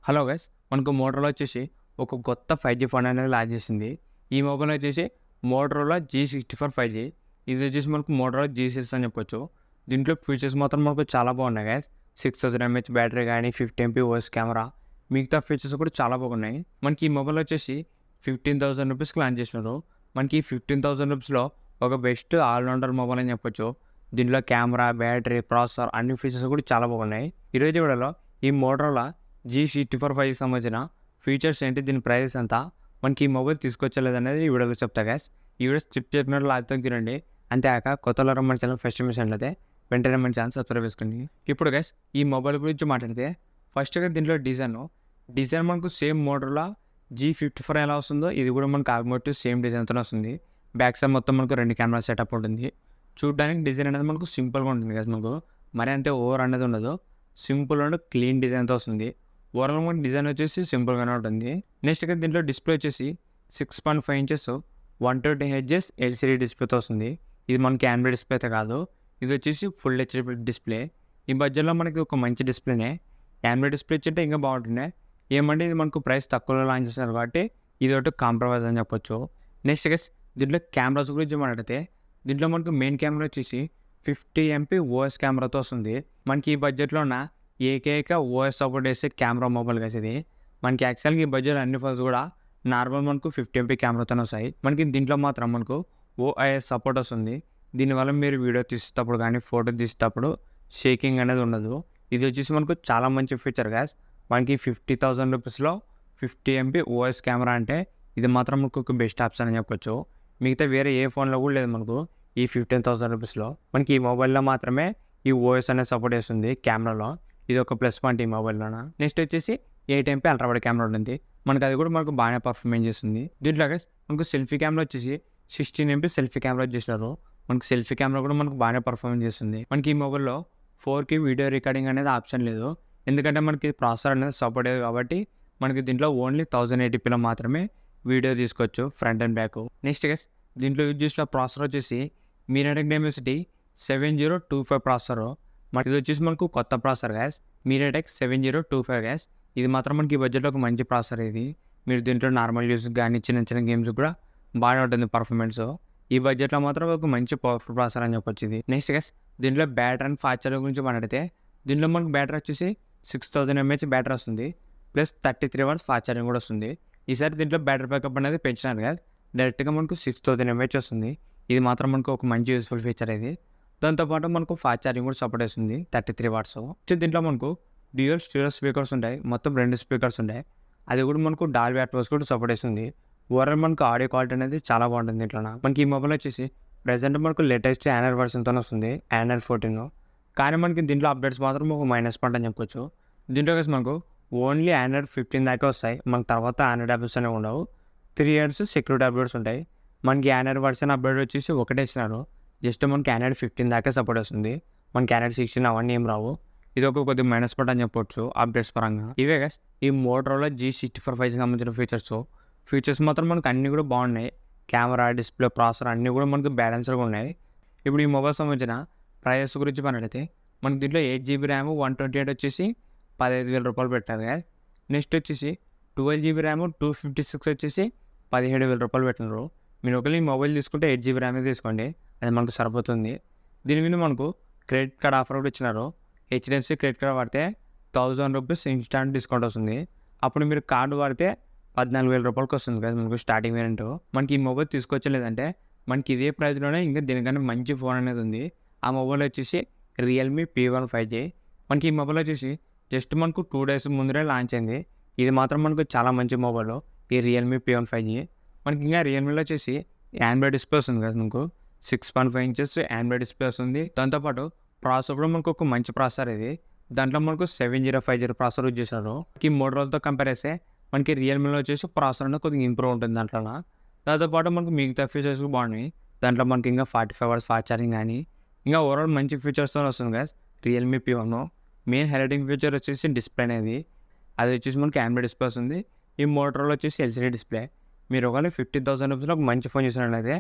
Hello guys, మనకు Motorola వచ్చేసి ఒక కొత్త 5G ఫోన్ అనేది లాంచ్ చేసింది. ఈ మొబైల్ వచ్చేసి మోటరోలా G64 5G. ఇది వచ్చేసి మనకు మోటరోలా G6 అని చెప్పొచ్చు. దీంట్లో ఫీచర్స్ మాత్రం మనకు చాలా బాగున్నాయి గైస్. 6000 mAh బ్యాటరీ కానీ 50 MP ఓఎస్ కెమెరా, మిగతా ఫీచర్స్ కూడా చాలా బాగున్నాయి. మనకి ఈ మొబైల్ వచ్చేసి 15,000 రూపీస్కి లాంచ్ చేసినారు. మనకి ఈ 15,000 రూపీస్లో ఒక బెస్ట్ ఆల్రౌండర్ మొబైల్ అని చెప్పొచ్చు. దీంట్లో కెమెరా, బ్యాటరీ, ప్రాసెసర్ అన్ని ఫీచర్స్ కూడా చాలా బాగున్నాయి. ఈరోజు వీడియోలో ఈ మోటరోలా G64 5Gకి సంబంధించిన ఫీచర్స్ ఏంటి, దీని ప్రైస్ ఎంత, మనకి ఈ మొబైల్ తీసుకొచ్చలేదు అనేది ఈ వీడియోలో చెప్తా గైస్. ఈ వీడియో స్కిప్ చేయకుండా లాస్ట్ దాకా తినండి. అంతేకాక కొత్తలో మన ఛానల్ ఫస్ట్ మిషన్ అయితే వెంటనే మన ఛానల్ సబ్స్క్రైబ్ చేసుకోండి. ఇప్పుడు గైస్ ఈ మొబైల్ గురించి మాట్లాడితే ఫస్ట్గా దీంట్లో డిజైన్ మనకు సేమ్ మోడల్లో G54 ఎలా వస్తుందో ఇది కూడా మనకు ఆల్మోస్ట్ సేమ్ డిజైన్తో వస్తుంది. బ్యాక్ సైడ్ మొత్తం మనకు 2 కెమెరా సెటప్ ఉంటుంది. చూడడానికి డిజైన్ అనేది మనకు సింపుల్గా ఉంటుంది కదా, మనకు మరి అంతే ఓవర్ అనేది ఉండదు. సింపుల్ అండ్ క్లీన్ డిజైన్తో వస్తుంది. ఓవరాల్ మనకి డిజైన్ వచ్చేసి సింపుల్గానే ఉంటుంది. నెక్స్ట్ అయితే దీంట్లో డిస్ప్లే వచ్చేసి 6.5 inches 120 Hz LCD డిస్ప్లేతో వస్తుంది. ఇది మనకి ఆండ్రాయిడ్ డిస్ప్లే అయితే కాదు, ఇది వచ్చేసి ఫుల్ హెచ్డి డిస్ప్లే. ఈ బడ్జెట్లో మనకి ఒక మంచి డిస్ప్లేనే. ఆండ్రాయిడ్ డిస్ప్లే ఇచ్చింటే ఇంకా బాగుంటుంది. ఏమంటే ఇది మనకు ప్రైస్ తక్కువలో లాంచ్ చేస్తారు కాబట్టి ఇది ఒకటి కాంప్రమైజ్ అని చెప్పొచ్చు. నెక్స్ట్ గైస్ దీంట్లో కెమెరాస్ గురించి మాట్లాడితే దీంట్లో మనకు మెయిన్ కెమెరా వచ్చేసి 50 MP ఓఎస్ కెమెరాతో వస్తుంది. మనకి ఈ బడ్జెట్లో ఉన్న ఏకైక ఓఎస్ సపోర్ట్ చేసే కెమెరా మొబైల్ గైస్ ఇది. మనకి యాక్చువల్గా ఈ బడ్జెట్ అన్ని ఫోన్స్ కూడా నార్మల్ మనకు 50 MP కెమెరాతోనే వస్తాయి. మనకి దీంట్లో మాత్రం మనకు OIS సపోర్ట్ వస్తుంది. దీనివల్ల మీరు వీడియో తీసేటప్పుడు కానీ ఫోటో తీసేటప్పుడు షేకింగ్ అనేది ఉండదు. ఇది వచ్చేసి మనకు చాలా మంచి ఫీచర్ గైస్. మనకి 50,000 రూపీస్లో 50 MP ఓఎస్ కెమెరా అంటే ఇది మాత్రం మనకు ఒక బెస్ట్ ఆప్షన్ అని చెప్పొచ్చు. మిగతా వేరే ఏ ఫోన్లో కూడా లేదు మనకు ఈ 15,000 రూపీస్లో. మనకి ఈ మొబైల్లో మాత్రమే ఈ ఓఎస్ అనేది సపోర్ట్ చేస్తుంది కెమెరాలో. ఇది ఒక ప్లస్ పాయింట్ ఈ మొబైల్లోన. నెక్స్ట్ వచ్చేసి 8 MP అల్ట్రా వైడ్ కెమెరా ఉంటుంది. మనకు అది కూడా మనకు బాగానే పర్ఫార్మెన్స్ చేస్తుంది. దీంట్లో గైస్ మనకు సెల్ఫీ కెమెరా వచ్చేసి 16 MP సెల్ఫీ కెమెరా చేసినారు. మనకు సెల్ఫీ కెమెరా కూడా మనకు బాగానే పర్ఫార్మెన్స్ చేస్తుంది. మనకి ఈ మొబైల్లో 4K వీడియో రికార్డింగ్ అనేది ఆప్షన్ లేదు, ఎందుకంటే మనకి ప్రాసెసర్ అనేది సపోర్ట్ అయ్యేది కాబట్టి మనకి దీంట్లో ఓన్లీ 1080pలో మాత్రమే వీడియో తీసుకోవచ్చు front and back. Next guys దీంట్లో యూజ్ చేసిన ప్రాసెసర్ వచ్చేసి మీడియాటెక్ డైమెన్సిటీ 7025 ప్రాసెసర్. మనకి ఇది వచ్చేసి మనకు కొత్త ప్రాసెసర్ గ్యాస్, మీడియాటెక్ 7025 గ్యాస్. ఇది మాత్రం మనకి ఈ బడ్జెట్లో ఒక మంచి ప్రాసెసర్ ఇది. మీరు దీంట్లో నార్మల్ యూస్ కానీ చిన్న చిన్న గేమ్స్ కూడా బాగానే ఉంటుంది పర్ఫార్మెన్స్. ఈ బడ్జెట్లో మాత్రం ఒక మంచి పవర్ఫుల్ ప్రాసెసర్ అని చెప్పొచ్చు ఇది. నెక్స్ట్ గైస్ దీంట్లో బ్యాటరీ అండ్ ఫాస్ట్ ఛార్జింగ్ గురించి మాట్లాడితే దీంట్లో మనకు బ్యాటరీ వచ్చేసి 6000 mAh బ్యాటరీ వస్తుంది, ప్లస్ 33 hours ఫాస్ట్ ఛార్జింగ్ కూడా వస్తుంది. ఈసారి దీంట్లో బ్యాటరీ బ్యాకప్ అనేది పెంచినారు కదా, డైరెక్ట్గా మనకు 6000 mAh వస్తుంది. ఇది మాత్రం మనకు ఒక మంచి యూస్ఫుల్ ఫీచర్ ఇది. దాంతోపాటు మనకు ఫాస్ట్ ఛార్జింగ్ కూడా సపోర్ట్ చేస్తుంది 33 watts. దీంట్లో మనకు డ్యూయల్ స్టీరియో స్పీకర్స్ ఉంటాయి, మొత్తం 2 స్పీకర్స్ ఉంటాయి. అది కూడా మనకు డాల్బీ అట్మాస్ కూడా సపోర్ట్ చేస్తుంది. ఓవరాల్ మనకు ఆడియో క్వాలిటీ అనేది చాలా బాగుంటుంది దీంట్లో. మనకి ఈ మొబైల్ వచ్చేసి ప్రజెంట్ మనకు లేటెస్ట్ ఆండ్రాయిడ్ వర్షన్తో వస్తుంది, ఆండ్రాయిడ్ 14. కానీ మనకి దీంట్లో అప్డేట్స్ మాత్రం ఒక మైనస్ పాయింట్ అని చెప్పుకోవచ్చు. దీంట్లో కలిసి మనకు ఓన్లీ ఆండ్రాయిడ్ 15 దాకా వస్తాయి. మనకు తర్వాత ఆండ్రాయిడ్ అప్డేట్స్ అనేవి ఉండవు. 3 years సెక్యూరిటీ అప్డేట్స్ ఉంటాయి. మనకి ఆండ్రాయిడ్ వర్షన్ అప్డేట్ వచ్చేసి ఒకటే ఇచ్చినారు, జస్ట్ మనకి ఆండ్రాయిడ్ 15 దాకా సపోర్ట్ వస్తుంది. మనకి ఆండ్రాయిడ్ 16 అవన్నీ ఏం రావు. ఇది ఒక కొద్దిగా మైనస్ పాయింట్ అని చెప్పొచ్చు అప్డేట్స్ పరంగా. ఇవే గైస్ ఈ మోటరోలా G64 5Gకి సంబంధించిన ఫీచర్స్ మాత్రం మనకు అన్నీ కూడా బాగున్నాయి. కెమెరా, డిస్ప్లే, ప్రాసెసర్ అన్నీ కూడా మనకు బ్యాలెన్స్డ్గా ఉన్నాయి. ఇప్పుడు ఈ మొబైల్ సంబంధించిన ప్రైస్ గురించి మాట్లాడితే మనకి దీంట్లో 8GB ర్యామ్ 128 వచ్చేసి 15,000 రూపాయలు పెట్టారు కదా. నెక్స్ట్ వచ్చేసి 12GB ర్యామ్ 256 వచ్చేసి 17,000 రూపాయలు పెట్టినారు. మీరు ఒకవేళ ఈ మొబైల్ తీసుకుంటే 8GB ర్యామ్ తీసుకోండి, అది మనకు సరిపోతుంది. దీని మీద మనకు క్రెడిట్ కార్డ్ ఆఫర్ కూడా ఇచ్చినారు. HDFC క్రెడిట్ కార్డ్ వాడితే 1000 రూపీస్ ఇన్స్టాంట్ డిస్కౌంట్ వస్తుంది. అప్పుడు మీరు కార్డు వాడితే 14,000 రూపాయలకి వస్తుంది కదా మనకు స్టార్టింగ్ వేరియంట్. మనకి ఈ మొబైల్ తీసుకొచ్చలేదంటే మనకి ఇదే ప్రైస్లోనే ఇంకా దీనికన్నా మంచి ఫోన్ అనేది ఉంది. ఆ మొబైల్ వచ్చేసి Realme P1 5G. మనకి ఈ మొబైల్ వచ్చేసి జస్ట్ మనకు 2 days ముందరే లాంచ్ అయింది. ఇది మాత్రం మనకు చాలా మంచి మొబైల్ ఈ Realme P1 5G. మనకి ఇంకా రియల్మీలో వచ్చేసి ఆండ్రాయిడ్ డిస్ప్లే వస్తుంది కదా, మనకు 6.5 inches ఆండ్రాయిడ్ డిస్ప్లే వస్తుంది. దాంతోపాటు ప్రాసెసర్ కూడా మనకు ఒక మంచి ప్రాసెసర్ ఇది. దాంట్లో మనకు 7050 ప్రాసెసర్ యూజ్ చేశారు. ఈ మోడల్తో కంపేర్ చేస్తే మనకి రియల్మీలో వచ్చేసి ప్రాసెసర్ అనేది కొద్దిగా ఇంప్రూవ్ ఉంటుంది దాంట్లో. దాంతోపాటు మనకు మిగతా ఫీచర్స్ కూడా బాగున్నాయి. దాంట్లో మనకి ఇంకా 45 hours ఫాస్ట్ ఛార్జింగ్ కానీ ఇంకా ఓవరాల్ మంచి ఫీచర్స్తో వస్తుంది కదా Realme P1. Main highlighting feature వచ్చేసి డిస్ప్లే అనేది, అది వచ్చేసి మనకి ఆండ్రాయిడ్ డిస్ప్లే వస్తుంది. ఈ మోటరోలా వచ్చేసి LCD డిస్ప్లే. మీరు ఒకవేళ 15,000 రూపీస్లో ఒక మంచి ఫోన్ చూసినట్లయితే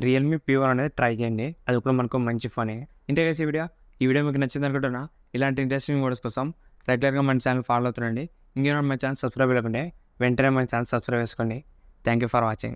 Realme P1 అనేది ట్రై చేయండి, అది కూడా మనకు మంచి ఫోనే. ఇంతే కలిసి ఈ వీడియో మీకు నచ్చింది అనుకుంటున్నా. ఇలాంటి ఇంట్రెస్టింగ్ వీడియోస్ కోసం రెగ్యులర్గా మన ఛానల్ ఫాలో అవుతుండండి. ఇంకేమైనా మన ఛానల్ సబ్స్క్రైబ్ లేకుంటే వెంటనే మన ఛానల్ సబ్స్క్రైబ్ చేసుకోండి. Thank you for watching.